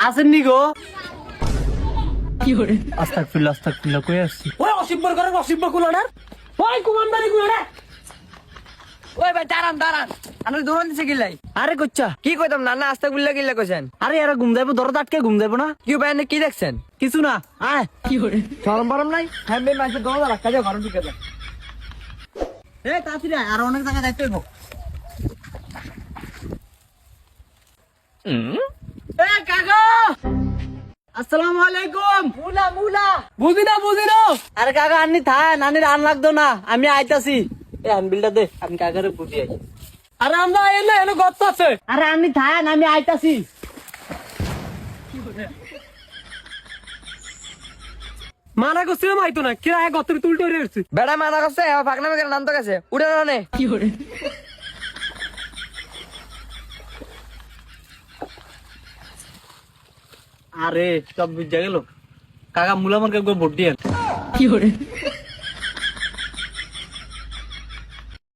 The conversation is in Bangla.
আসেননি গো? আস্তাগফিরুল্লাহ আস্তাগফিরুল্লাহ কই আসছি? ওই অসিব্বর করে অসিব্বর কুলানার ওই কুমান্দারি কুলানার। ওই ভাই দাঁড়ান দাঁড়ান, আপনি দৌড়ান দিছে গিলাই। আরে কচ্চা কি কইতাম না না আস্তে গুল্লা গিল্লা কইছেন। আরে এরা ঘুম যাইবো, দরজা আটকে ঘুম যাইবো না? কি ভাই আপনি কি দেখছেন? কিছু না, আয়। শরম বরম নাই? হ্যাঁ ভাই মানুষের দৌড়া রাখা যায় ঘরে ঢুকে যায়। এ তাড়াতাড়ি আয়, আর অনেক জায়গায় যাইতে হইব। এ কাকা, আসসালামু আলাইকুম। মুলা মুলা বুঝি না। আরে কাকা আনি থায়, নানির আন লাগতো না, আমি আইতাছি। এ হ্যান্ডবিলটা দে, আমি কাকারে বুঝি আই। আরে আমরা এলে এনে গর্ত আছে। আরে আনি থায়, আমি আইতাছি। মানা করছিলাম আইতো না, কিরা এক গর্তের তুলতে উঠে গেছে। বেড়া মানা করছে ফাঁকনা মেঘের নাম তো গেছে উড়ে রানে। আরে সব বুঝা গেল, কাকা মুলামানকে ভোট দিয়ে